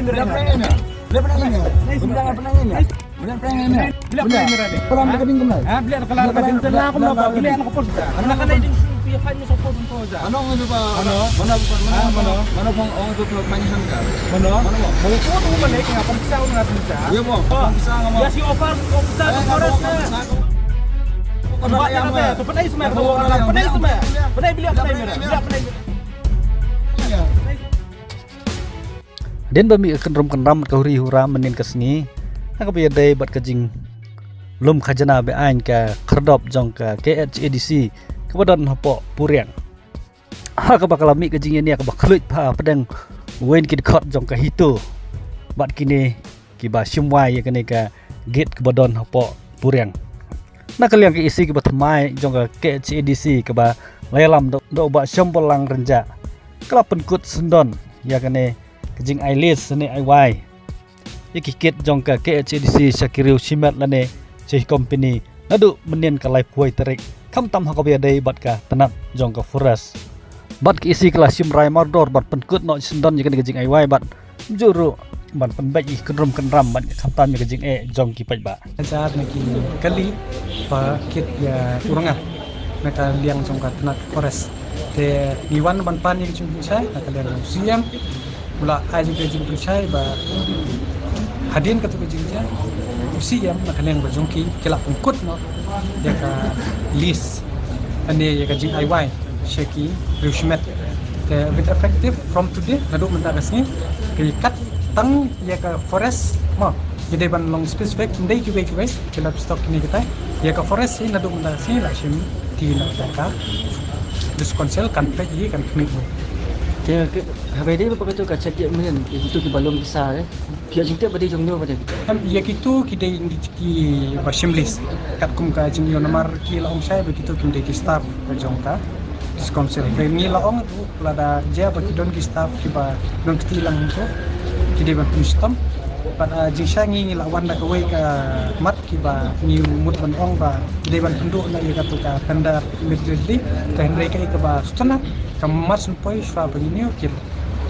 Bila penangannya? Bila penangannya? Bila penangannya? Bila penangannya? Bila penangannya? Kalau nak keding kemana? Bila kalau keding kemana? Aku nak bawa. Bila aku pos dah. Anak kan itu punya kan masuk pos untuk aja. Ano ano ba? Mana bang orang tu manyahan ka? Mana? Mau tu balik yang apa bisa orang bisa. Ya bang. Bisa ngomong. Ya si offer bisa tu orang na. Buat yang apa? Tu penai semua. Penai semua. Penai bila penai merah. Bila penai. Den bami akan ram kahuri hura menin kesni nak biar day buat kajing lum khajana be ain ka khardop jong ka KHADC kebadan hapo puriang ha ka bakalami kajing ni ka bakluit pa pedang wen kid khot jong ka hito bat kini ki ba simwai ya kene ka gate kebadan hapo puriang nak kalian ke isi ke batmai jong ka KHADC ke ba lelam do ba syambolang renja kala penkut sendon ya kene kajing ailis ni aiwai ikikit jong ka KHADC Syakiriu Simat lane cih company nadu menien ka live puai terik kam tam ha ka dei bat ka tanat jong ka forest bat ki isi kelas sim rai mardor bat penkut no sendon je kajing aiwai bat juru ban penbai kenrum kenram bat kam tam je kajing jong ki pai ba saat naki kali pa kit ya urangah naka liang jong ka tanat forest te diwan ban pan yang jung sai naka liang siam mula aji kajing percaya ba hadin katu kajing ja usi yang nak yang berjongki kelak pengkut no dia ka list ane ya kajing IY Sheki Rushmet with effective from today nadu mentakasni kat tang ya ka forest mo jadi ban long specific ndai ki guys kelap stock ni kita ya ka forest ni nadu mentakasni la shim ti na ka diskonsel kan pe kan kni Dia hari ini apa tu kat cakap mana itu ki balom besar pihak cinta pada jong pada ya gitu kita ki basimlis kat kum ka jing yo nomor ki la ong sai begitu kim de ki staff ka jong ka diskonsel ni la ong tu lada je ba ki don ki staff ki ba don ki lang tu ki de ban system pada jing sai ngi la wan da ka wei ka mat ki ba ni mut ban ong ba ki de ban penduk na ya ka tu ka tanda immediately ka hendrai ka ba stana kamas poi swa begini okey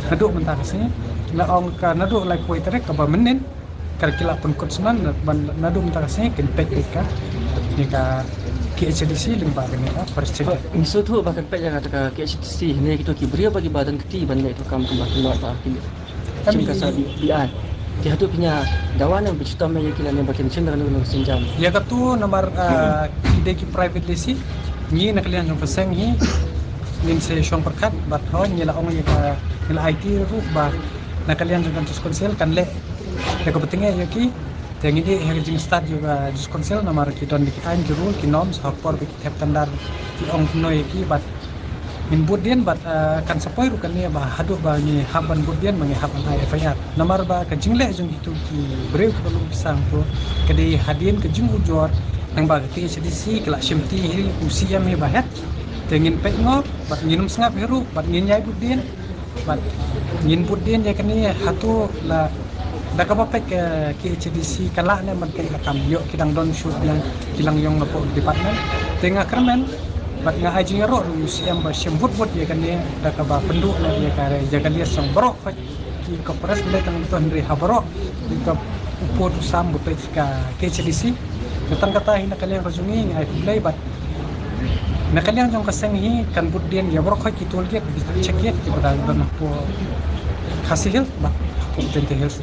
naduk mentah sini la ong ka naduk lai poi terek ka ba menen kar kila pun kot senan naduk mentah sini ken pek ka ni ka KHADC ling ba ni ka first check misu tu bahkan pek yang kata KHADC ni kita ki beri bagi badan keti bandai tu kam keluar ta kini kami ka sabi bian dia tu punya dawan yang bercerita mai kila ni bakin cendera nu senjam ya ka tu nomor ide ki private lesi ni nak lian jong peseng ni nin se shong perkat bat ho nyela ong ya ka nyela IT ru ba nakalian dengan diskonsel kan le ya ko pentingnya ya ki tengi di hajing start juga diskonsel nomor ki don di ain juru ki nom support ki tap standar ki ong no ya ki bat min budien bat kan sapoi ru kan ni ba hadu ba ni haban budien mangi haban FIR nomor ba ka jingle jung itu ki breu ko lu pisang tu kedi hadien ke jing ujor nang ba ki CDC kelak simti hi usia me bahat tengin pek ngop bat nginum sengap heru bat ngin yai budien bat ngin budien ya kan ni hatu la da ka pek KHADC kala ne man kai kam yo kidang don shoot yang kilang yong lapo department tengah kermen bat nga ajing ro usiam ba sembut ya kan ni da ka ba penduk na ya kare jaga dia sang brok ki ko pres le tang to hendri habro di ka upod sam but ka KHADC datang kata hina kalian rajungi ai play bat nakalian jong kaseng hi kan budien ya brok ki tol get check yet ki pada dan po khasihil ba po tente hil